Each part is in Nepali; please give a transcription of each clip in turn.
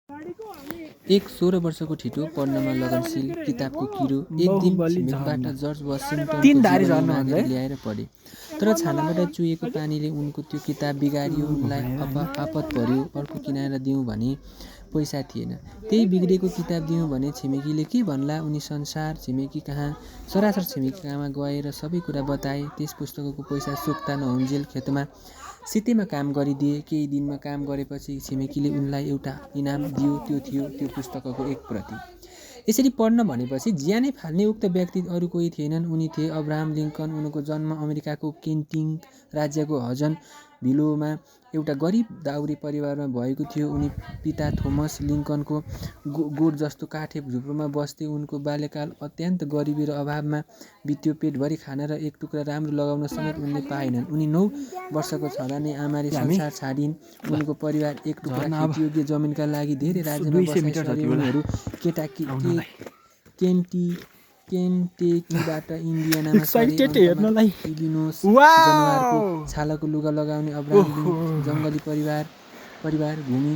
एक 16 वर्षको ठिटो पढ्नमा लगनशील किताबको किरो एक दिन छिमेकबाट जर्ज वाशिङटनको जीवनी मागेर ल्याएर पढे। तर छानाबाट चुहिएको पानीले उनको त्यो किताब बिगारियो। उनलाई आपत पर्यो अर्को किनाएर दिउँ भने पैसा थिएन। त्यही बिग्रेको किताब दिउँ भने छिमेकीले के भन्ला। उनी संसार छिमेकी कहाँ सरासर छिमेकी कहाँमा गएर सबै कुरा बताए। त्यस पुस्तकको पैसा सुक्ता नहुन्जेल खेतमा सितेमा काम गरिदिए। केही दिनमा काम गरेपछि छिमेकीले उनलाई एउटा इनाम दियो। त्यो थियो त्यो पुस्तकको एक प्रति। यसरी पढ्न भनेपछि ज्यानै फाल्ने उक्त व्यक्ति अरू कोही थिएनन्। उनी थिए अब्राहम लिङ्कन। उनको जन्म अमेरिकाको केन्टकी राज्यको हजन भिलोमा एउटा गरिब दाउरे परिवारमा भएको थियो। उनी पिता थोमस लिङ्कनको गोठ जस्तो काठे झुप्रोमा बस्थे। उनको बाल्यकाल अत्यन्त गरिबी र अभावमा बित्यो। पेटभरि खाना र एक टुक्रा राम्रो लगाउन समेत उनले पाएनन्। उनी 9 वर्षको छँदा नै आमाले संसार छाडिन्। उनको परिवार एक टुक्रा खेतीयोग्य जमिनका लागि धेरै राज्यमा बसाइ सरे। उनीहरू केन्टेकीबाट इन्डियानामा सरे। इलिनोस जनावरको छालाको लुगा लगाउने अब्राहम जङ्गली परिवार भूमि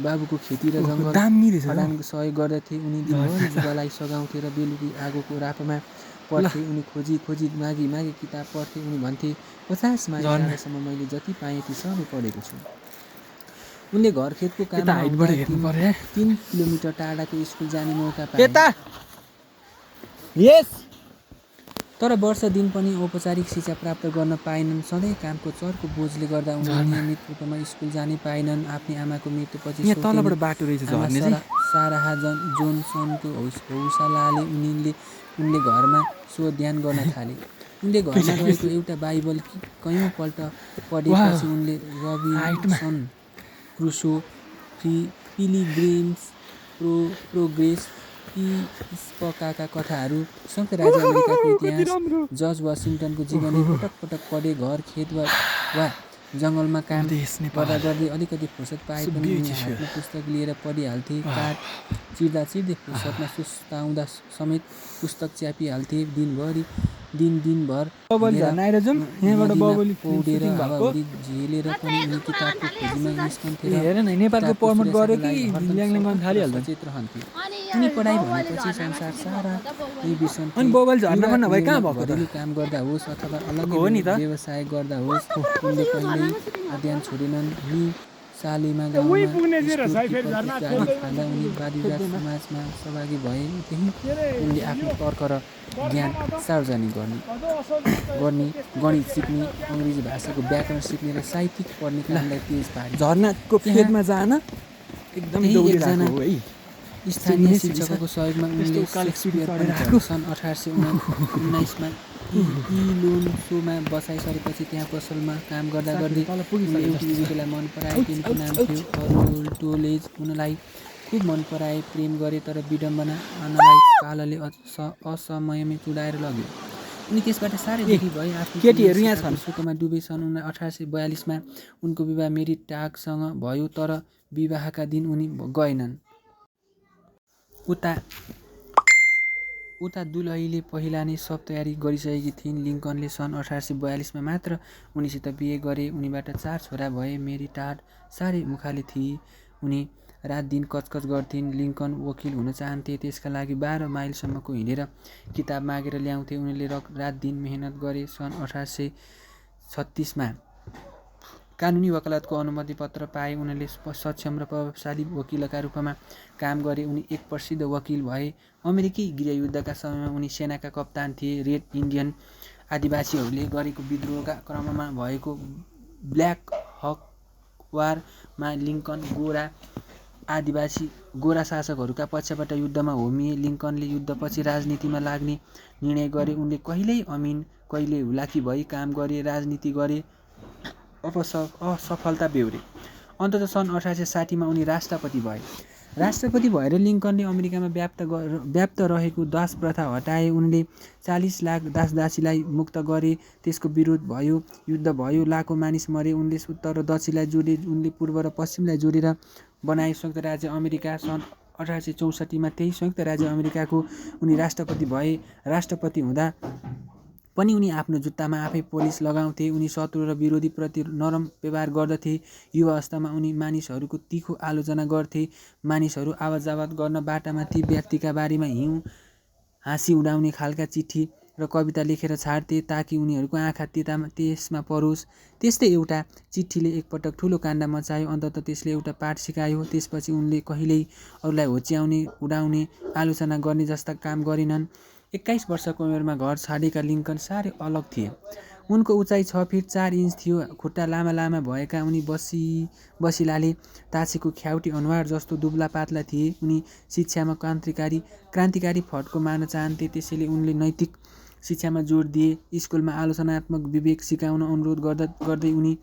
बाबुको खेती र जङ्गल खदानको सहयोग गर्दथे। उनी दिनभरि जुगालाई सघाउँथे र बेलुकी आगोको रापमा पढ्थे। उनी खोजी मागी किताब पढ्थे। उनी भन्थे 50 माइल टाढासम्म मैले जति पाएँ ती सबै पढेको छु। उनले घर खेतको काममा 3 किलोमिटर टाढाको स्कुल जाने मौका पाए। तर वर्ष दिन पनि औपचारिक शिक्षा प्राप्त गर्न पाएनन्। सधैँ कामको चर्को बोझले गर्दा उनले नियमित रूपमा स्कुल जानै पाएनन्। आफ्नी आमाको मृत्युपछि साराह जोनसनको हौसलाले उनले घरमा ध्यान गर्न थाले। उनले घरमा रहेको एउटा बाइबल कयौँ पल्ट पढेपछि उनले रबिन्सन क्रुसो, पिलिग्रिम्स प्रोग्रेस, स्पकाका कथाहरू, संयुक्त राज्य अमेरिकाको इतिहास, जर्ज वाशिङटनको जीवनी पटक पटक पढे। घर खेत वा जङ्गलमा काम गर्दा गर्दै अलिकति फुर्सद पाए पनि उनी हातमा पुस्तक लिएर पढिहाल्थे। काठ चिर्दा फुर्सदमा सुस्ताउँदा समेत पुस्तक च्यापिहाल्थे। दिनभर पौडेर हावाहुरी झेलेर पनि उनी किताबको खोजीमा निस्कन्थे र सचेत रहन्थे। उनी पढाइ भनेपछि संसार सारा बिर्सन्थे। घरेलु काम गर्दा होस् अथवा अलग्गै व्यवसाय गर्दा होस् उनले कहिल्यै अध्ययन छोडेनन्। सालेमा गाउँमा गाडी खाँदा उनी वादविवाद समाजमा सहभागी भए। त्यही उनले आफ्नो तर्क र ज्ञान सार्वजनिक गर्ने गणित सिक्ने अङ्ग्रेजी भाषाको व्याकरण सिक्ने र साहित्यिक पढ्ने कामलाई तेज पारे। झरनाको फेदमा जान एकदम दौडिरहेको हो है। स्थानीय शिक्षकको सहयोगमा उनले सेक्सपियर पनि सन् 1819 मा इलोन्सोमा बसाइ सरेपछि त्यहाँ पसलमा काम गर्दा गर्दै उनले एउटी युवतीलाई मन पराए। तिनको नाम थियो अरोल्टोलेज। उनलाई खुब मन पराए, प्रेम गरे। तर विडम्बना आनालाई कालले असमयमै चुडाएर लग्यो। उनी त्यसबाट साह्रै दुखी भए। आफ्नो सुखमा डुबे। सन् 1842 मा उनको विवाह मेरी टागसँग भयो। तर विवाहका दिन उनी गएनन्। उता दुलहीले पहिला नै सब तयारी गरिसकेकी थिइन्। लिङ्कनले सन् 1842 मा मात्र उनीसित बिहे गरे। उनीबाट 4 छोरा भए। मेरी टाड साह्रै मुखाले थिए। उनी रात दिन कचकच गर्थिन्। लिङ्कन वकिल हुन चाहन्थे। त्यसका लागि 12 माइलसम्मको हिँडेर किताब मागेर ल्याउँथे। उनले रात दिन मेहनत गरे। सन् 1836 मा कानुनी वकालतको अनुमति पत्र पाए। उनले सक्षम र प्रभावशाली वकिलका रूपमा काम गरे। उनी एक प्रसिद्ध वकिल भए। अमेरिकी गृहयुद्धका समयमा उनी सेनाका कप्तान थिए। रेड इन्डियन आदिवासीहरूले गरेको विद्रोहका क्रममा भएको ब्ल्याक हक वारमा लिङ्कन गोरा शासकहरूका पक्षबाट युद्धमा होमिए। लिङ्कनले युद्धपछि राजनीतिमा लाग्ने निर्णय गरे। उनले कहिल्यै अमिन कहिल्यै हुलाकी भई काम गरे, राजनीति गरे, असफलता बेहोरे। अन्ततः सन् 1860 मा उनी राष्ट्रपति भए। राष्ट्रपति भएर लिङ्कनले अमेरिकामा व्याप्त रहेको दास प्रथा हटाए। उनले 40 लाख दासदासीलाई मुक्त गरे। त्यसको विरोध भयो, युद्ध भयो, लाखौँ मानिस मरे। उनले उत्तर र दक्षिणलाई जोडे। उनले पूर्व र पश्चिमलाई जोडेर बनाए संयुक्त राज्य अमेरिका। सन् 1864 मा त्यही संयुक्त राज्य अमेरिकाको उनी राष्ट्रपति भए। राष्ट्रपति हुँदा पनि उनी आफ्नो जुत्तामा आफै पोलिस लगाउँथे। उनी शत्रु र विरोधीप्रति नरम व्यवहार गर्दथे। युवा अवस्थामा उनी मानिसहरूको तिखो आलोचना गर्थे। मानिसहरू आवाजावत गर्न बाटामा ती व्यक्तिका बारेमा हिउँ हाँसी उडाउने खालका चिठी र कविता लेखेर छाड्थे ताकि उनीहरूको आँखा त्यसमा परोस्। त्यस्तै एउटा चिठीले एकपटक ठुलो काण्ड मचायो। अन्ततः त्यसले एउटा पाठ सिकायो। त्यसपछि उनले कहिल्यै अरूलाई होच्याउने, उडाउने, आलोचना गर्ने जस्ता काम गरेनन्। 21 वर्षको उमेरमा घर छाडेका लिङ्कन साह्रै अलग थिए। उनको उचाइ 6 फिट 4 इन्च थियो। खुट्टा लामा लामा भएका उनी बसिलाले ताछेको ख्याउटी अनुहार जस्तो दुब्ला पातला थिए। उनी शिक्षामा क्रान्तिकारी फड्को मार्न चाहन्थे। त्यसैले उनले नैतिक शिक्षामा जोड दिए। स्कुलमा आलोचनात्मक विवेक सिकाउन अनुरोध गर्दै उनी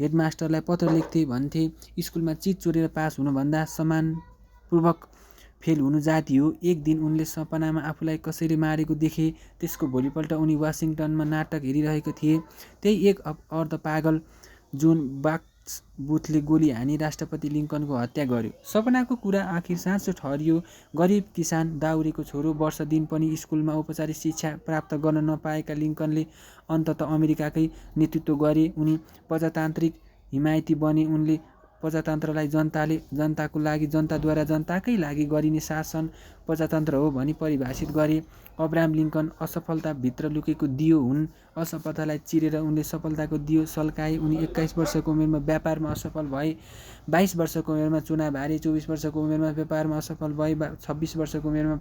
हेडमास्टरलाई पत्र लेख्थे। भन्थे स्कुलमा चिज चोरेर पास हुनुभन्दा सम्मानपूर्वक फेल हुनु जाति हो। एक दिन उनले सपनामा आफूलाई कसैले मारेको देखे। त्यसको भोलिपल्ट उनी वासिङटनमा नाटक हेरिरहेका थिए। त्यही एक अर्धपागल जोन बुथले गोली हानी राष्ट्रपति लिङ्कनको हत्या गर्यो। सपनाको कुरा आखिर साँचो ठहरियो। गरिब किसान दाउरेको छोरो, वर्ष दिन पनि स्कुलमा औपचारिक शिक्षा प्राप्त गर्न नपाएका लिङ्कनले अन्ततः अमेरिकाकै नेतृत्व गरे। उनी प्रजातान्त्रिक हिमायती बने। उनले प्रजातन्त्रलाई जनताको लागि, जनताद्वारा जनताकै लागि गरिने शासन प्रजातन्त्र हो भनी परिभाषित गरे। अब्राहम लिङ्कन असफलताभित्र लुकेको दियो हुन्। असफलतालाई चिरेर उनले सफलताको दियो सल्काए। उनी 21 वर्षको उमेरमा व्यापारमा असफल भए। 22 वर्षको उमेरमा चुनाव हारे। 24 वर्षको उमेरमा व्यापारमा असफल भए। 26 वर्षको उमेरमा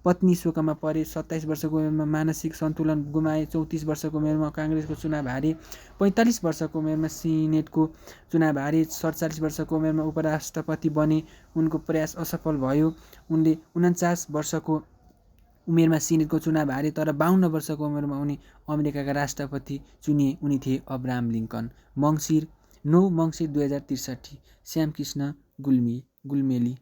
पत्नी शोकमा परे। 27 वर्षको उमेरमा मानसिक सन्तुलन गुमाए। 34 वर्षको उमेरमा काङ्ग्रेसको चुनाव हारे। 45 वर्षको उमेरमा सिनेटको चुनाव हारे। 47 वर्षको उमेरमा उपराष्ट्रपति बने। उनको प्रयास असफल भयो। उनले 49 वर्षको उमेरमा सिनेटको चुनाव हारे। तर 52 वर्षको उमेरमा उनी अमेरिकाका राष्ट्रपति चुनिए। उनी थिए अब्राहम लिङ्कन। 9 मङ्सिर 2063। श्यामकृष्ण गुल्मेली।